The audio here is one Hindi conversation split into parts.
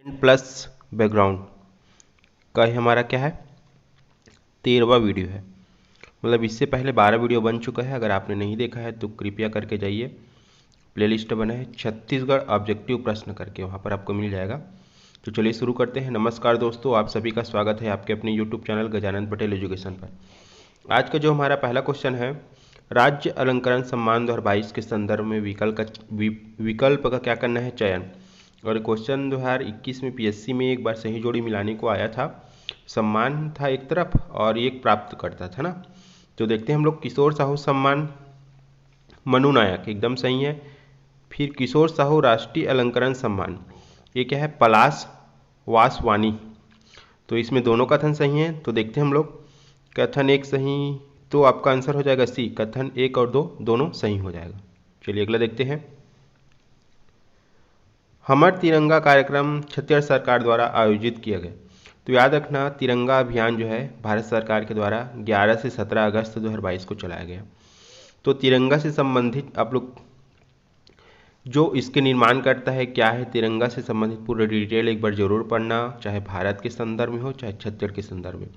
प्लस बैकग्राउंड का ही हमारा क्या है 13वां वीडियो है। मतलब इससे पहले 12 वीडियो बन चुका है। अगर आपने नहीं देखा है तो कृपया करके जाइए, प्लेलिस्ट बना है छत्तीसगढ़ ऑब्जेक्टिव प्रश्न करके, वहाँ पर आपको मिल जाएगा। तो चलिए शुरू करते हैं। नमस्कार दोस्तों, आप सभी का स्वागत है आपके अपने YouTube channel Gajanand Patel education पर। आज का जो हमारा पहला क्वेश्चन है, राज्य अलंकरण सम्मान 2022 के संदर्भ में विकल्प का क्या करना है चयन। और क्वेश्चन 2021 में पीएससी में एक बार सही जोड़ी मिलाने को आया था। सम्मान था एक तरफ और एक प्राप्त करता था ना। तो देखते हैं हम लोग, किशोर साहू सम्मान मनु नायक एकदम सही है। फिर किशोर साहू राष्ट्रीय अलंकरण सम्मान, ये क्या है पलाश वासवानी। तो इसमें दोनों कथन सही हैं। तो देखते हैं हम लोग, कथन एक सही तो आपका आंसर हो जाएगा सी, कथन एक और दो दोनों सही हो जाएगा। चलिए अगला देखते हैं। हमर तिरंगा कार्यक्रम छत्तीसगढ़ सरकार द्वारा आयोजित किया गया। तो याद रखना, तिरंगा अभियान जो है भारत सरकार के द्वारा 11 से 17 अगस्त 2022 को चलाया गया। तो तिरंगा से संबंधित आप लोग जो इसके निर्माण करता है क्या है, तिरंगा से संबंधित पूरा डिटेल एक बार जरूर पढ़ना, चाहे भारत के संदर्भ में हो चाहे छत्तीसगढ़ के संदर्भ में।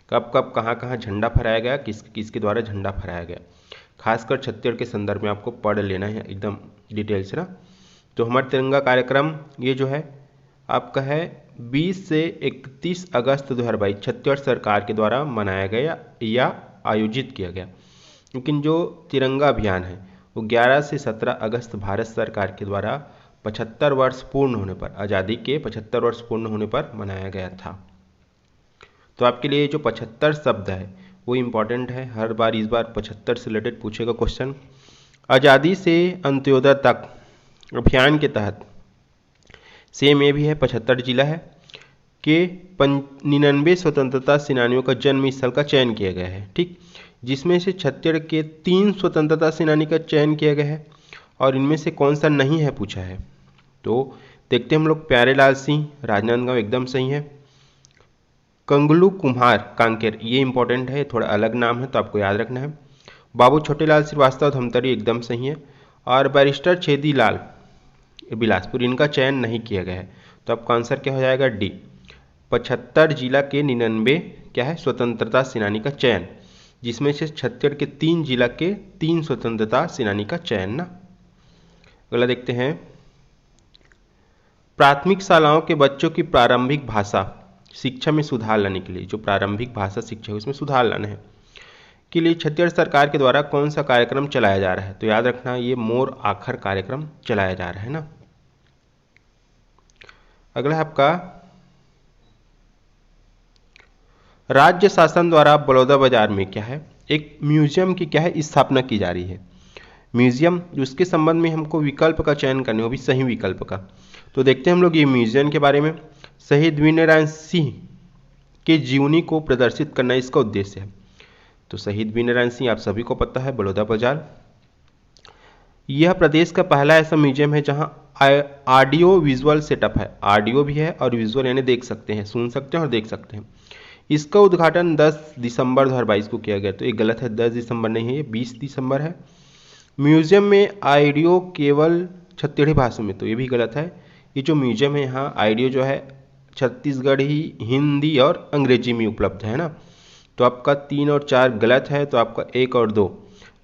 कब कब कहाँ कहाँ झंडा फहराया गया, किसके द्वारा झंडा फहराया गया, खासकर छत्तीसगढ़ के संदर्भ में आपको पढ़ लेना है एकदम डिटेल से ना। तो हमारा तिरंगा कार्यक्रम ये जो है आपका है 20 से 31 अगस्त 2022 छत्तीसगढ़ सरकार के द्वारा मनाया गया या आयोजित किया गया। लेकिन जो तिरंगा अभियान है वो 11 से 17 अगस्त भारत सरकार के द्वारा 75 वर्ष पूर्ण होने पर, आज़ादी के 75 वर्ष पूर्ण होने पर मनाया गया था। तो आपके लिए जो 75 शब्द है वो इम्पॉर्टेंट है। हर बार इस बार 75 से रिलेटेड पूछेगा क्वेश्चन। आज़ादी से अंत्योदय तक अभियान के तहत सेम ये भी है 75 जिला है कि 99 स्वतंत्रता सेनानियों का जन्म स्थल का चयन किया गया है, ठीक, जिसमें से छत्तीसगढ़ के 3 स्वतंत्रता सेनानी का चयन किया गया है। और इनमें से कौन सा नहीं है पूछा है। तो देखते हैं हम लोग, प्यारेलाल सिंह राजनांदगांव एकदम सही है। कंगलू कुम्हार कांकेर, ये इंपॉर्टेंट है, थोड़ा अलग नाम है तो आपको याद रखना है। बाबू छोटेलाल श्रीवास्तव धमतरी एकदम सही है। और बैरिस्टर छेदी लाल बिलासपुर, इनका चयन नहीं किया गया है। तो आपका आंसर क्या हो जाएगा डी, 75 जिला के 99 क्या है स्वतंत्रता सेनानी का चयन, जिसमें से छत्तीसगढ़ के 3 जिला के 3 स्वतंत्रता सेनानी का चयन ना। अगला देखते हैं, प्राथमिक शालाओं के बच्चों की प्रारंभिक भाषा शिक्षा में सुधार लाने के लिए, जो प्रारंभिक भाषा शिक्षा है उसमें सुधार लाना है के लिए छत्तीसगढ़ सरकार के द्वारा कौन सा कार्यक्रम चलाया जा रहा है। तो याद रखना, ये मोर आखर कार्यक्रम चलाया जा रहा है ना। अगला है आपका, राज्य शासन द्वारा बलौदाबाजार में क्या है एक म्यूजियम की क्या है स्थापना की जा रही है। म्यूजियम, उसके संबंध में हमको विकल्प का चयन करने, वो भी सही विकल्प का। तो देखते हैं हम लोग ये म्यूजियम के बारे में। शहीद वीरनारायण सिंह के जीवनी को प्रदर्शित करना इसका उद्देश्य है। तो शहीद वीरनारायण सिंह आप सभी को पता है, बलौदाबाजार। यह प्रदेश का पहला ऐसा म्यूजियम है जहां ऑडियो विजुअल सेटअप है, ऑडियो भी है और विजुअल यानी देख सकते हैं, सुन सकते हैं और देख सकते हैं। इसका उद्घाटन 10 दिसंबर 2022 को किया गया। तो ये गलत है, 10 दिसंबर नहीं है, ये 20 दिसंबर है। म्यूजियम में ऑडियो केवल छत्तीसगढ़ी भाषा में, तो ये भी गलत है। ये जो म्यूजियम है यहाँ ऑडियो जो है छत्तीसगढ़ी, हिंदी और अंग्रेजी में उपलब्ध है ना। तो आपका 3 और 4 गलत है, तो आपका 1 और 2,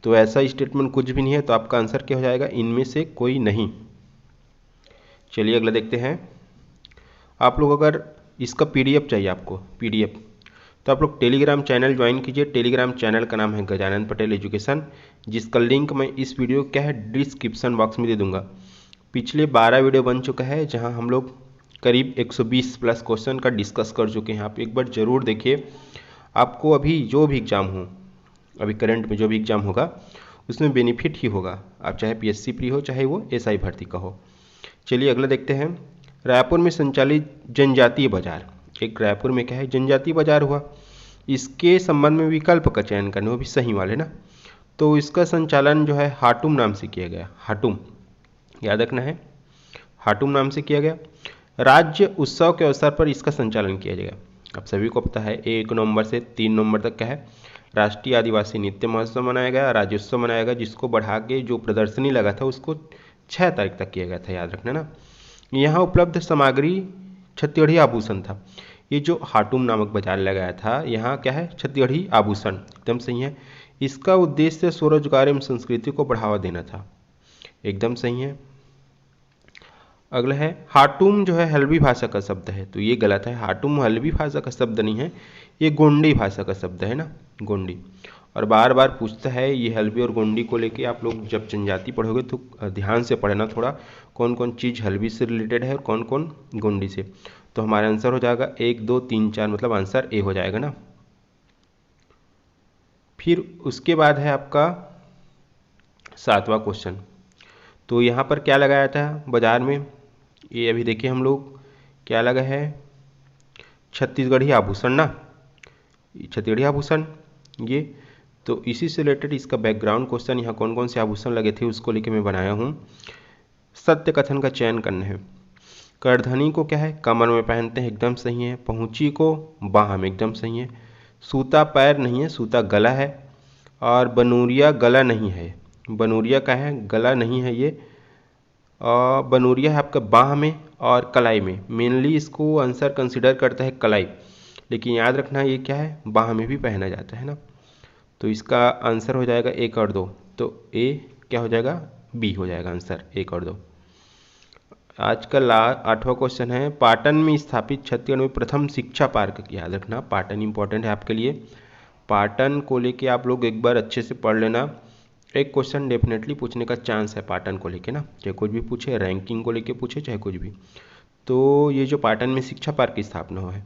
तो ऐसा स्टेटमेंट कुछ भी नहीं है। तो आपका आंसर क्या हो जाएगा, इनमें से कोई नहीं। चलिए अगला देखते हैं। आप लोग अगर इसका पीडीएफ चाहिए आपको, पीडीएफ, तो आप लोग टेलीग्राम चैनल ज्वाइन कीजिए। टेलीग्राम चैनल का नाम है गजानंद पटेल एजुकेशन, जिसका लिंक मैं इस वीडियो क्या है डिस्क्रिप्शन बॉक्स में दे दूंगा। पिछले 12 वीडियो बन चुका है जहां हम लोग करीब 120 प्लस क्वेश्चन का डिस्कस कर चुके हैं। आप एक बार जरूर देखिए, आपको अभी जो भी एग्जाम हो, अभी करंट में जो भी एग्जाम होगा उसमें बेनिफिट ही होगा। आप चाहे पीएससी प्री हो चाहे वो एसआई भर्ती का हो। चलिए अगला देखते हैं। रायपुर में संचालित जनजातीय बाजार, एक रायपुर में क्या है जनजातीय बाजार हुआ, इसके संबंध में विकल्प का चयन करना, वो भी सही वाले ना। तो इसका संचालन जो है हाटुम नाम से किया गया, हाटुम याद रखना है, हाटुम नाम से किया गया। राज्य उत्सव के अवसर पर इसका संचालन किया जाएगा। आप सभी को पता है 1 नवंबर से 3 नवंबर तक क्या है राष्ट्रीय आदिवासी नृत्य महोत्सव मनाया गया, राज्योत्सव मनाया गया, जिसको बढ़ा के जो प्रदर्शनी लगा था उसको 6 तारीख तक किया गया था, याद रखना ना। यहाँ उपलब्ध सामग्री छत्तीसगढ़ी आभूषण था। ये जो हाटुम नामक बाजार लगाया था, यहाँ क्या है, छत्तीसगढ़ी आभूषण, एकदम सही है। इसका उद्देश्य स्वरोजगार एवं संस्कृति को बढ़ावा देना था, एकदम सही है। अगला है हाटुम जो है हल्बी भाषा का शब्द है, तो ये गलत है। हाटुम हल्बी भाषा का शब्द नहीं है, ये गोंडी भाषा का शब्द है ना, गोंडी। और बार बार पूछता है ये हल्बी और गोंडी को लेके, आप लोग जब जनजाति पढ़ोगे तो ध्यान से पढ़ना थोड़ा, कौन कौन चीज़ हल्बी से रिलेटेड है और कौन कौन गोंडी से। तो हमारा आंसर हो जाएगा 1 2 3 4, मतलब आंसर ए हो जाएगा ना। फिर उसके बाद है आपका 7वां क्वेश्चन। तो यहाँ पर क्या लगाया था बाजार में, ये अभी देखिए हम लोग क्या लगा है, छत्तीसगढ़ी आभूषण ना, छत्तीसगढ़ी आभूषण ये। तो इसी से रिलेटेड इसका बैकग्राउंड क्वेश्चन, यहाँ कौन कौन से आभूषण लगे थे उसको लेके मैं बनाया हूँ। सत्य कथन का चयन करना है। करधनी को क्या है, कमर में पहनते हैं, एकदम सही है। पहुँची को बाह में, एकदम सही है। सूता पैर नहीं है, सूता गला है। और बनूरिया गला नहीं है, बनूरिया का है, गला नहीं है ये। बनूरिया है आपका बाह में और कलाई में, मेनली इसको आंसर कंसिडर करता है कलाई, लेकिन याद रखना ये क्या है, बाह में भी पहना जाता है ना। तो इसका आंसर हो जाएगा 1 और 2, तो ए क्या हो जाएगा, बी हो जाएगा आंसर 1 और 2। आज का 8वां क्वेश्चन है, पाटन में स्थापित छत्तीसगढ़ में प्रथम शिक्षा पार्क, याद रखना पाटन इंपॉर्टेंट है आपके लिए। पाटन को लेके आप लोग एक बार अच्छे से पढ़ लेना, एक क्वेश्चन डेफिनेटली पूछने का चांस है पाटन को लेके ना, चाहे कुछ भी पूछे, रैंकिंग को लेके पूछे, चाहे कुछ भी। तो ये जो पाटन में शिक्षा पार्क की स्थापना हुआ है,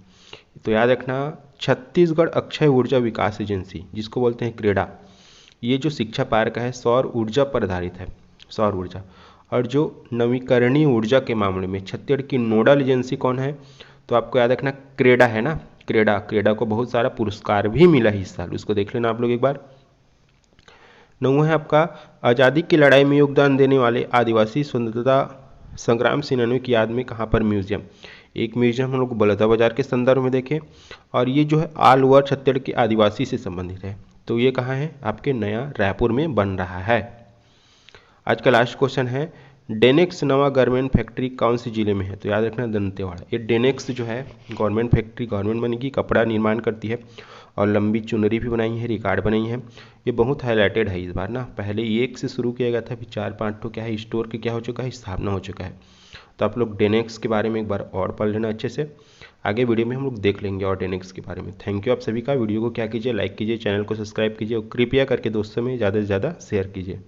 तो याद रखना छत्तीसगढ़ अक्षय ऊर्जा विकास एजेंसी, जिसको बोलते हैं क्रेडा, ये जो शिक्षा पार्क है सौर ऊर्जा पर आधारित है, सौर ऊर्जा। और जो नवीकरणीय ऊर्जा के मामले में छत्तीसगढ़ की नोडल एजेंसी कौन है, तो आपको याद रखना क्रेडा है ना, क्रेडा। क्रेडा को बहुत सारा पुरस्कार भी मिला है इस साल, उसको देख लेना आप लोग एक बार। 9वां है आपका, आज़ादी की लड़ाई में योगदान देने वाले आदिवासी स्वतंत्रता संग्राम सेनानियों की याद में कहाँ पर म्यूजियम। एक म्यूजियम हम लोग बलौदाबाजार के संदर्भ में देखें, और ये जो है ऑल ओवर छत्तीसगढ़ के आदिवासी से संबंधित है, तो ये कहाँ है, आपके नया रायपुर में बन रहा है। आज का लास्ट क्वेश्चन है, डेनेक्स नवा गारमेंट फैक्ट्री कौन सी जिले में है, तो याद रखना दंतेवाड़ा। ये डेनेक्स जो है गवर्नमेंट फैक्ट्री, गवर्नमेंट बनेगी, कपड़ा निर्माण करती है और लंबी चुनरी भी बनाई है, रिकॉर्ड बनाई है। ये बहुत हाईलाइटेड है इस बार ना, पहले एक से शुरू किया गया था, फिर 4-5 तो क्या है स्टोर के क्या हो चुका है, स्थापना हो चुका है। तो आप लोग डेनेक्स के बारे में एक बार और पढ़ लेना अच्छे से, आगे वीडियो में हम लोग देख लेंगे और डेनेक्स के बारे में। थैंक यू आप सभी का। वीडियो को क्या कीजिए, लाइक कीजिए, चैनल को सब्सक्राइब कीजिए और कृपया करके दोस्तों में ज़्यादा से ज़्यादा शेयर कीजिए।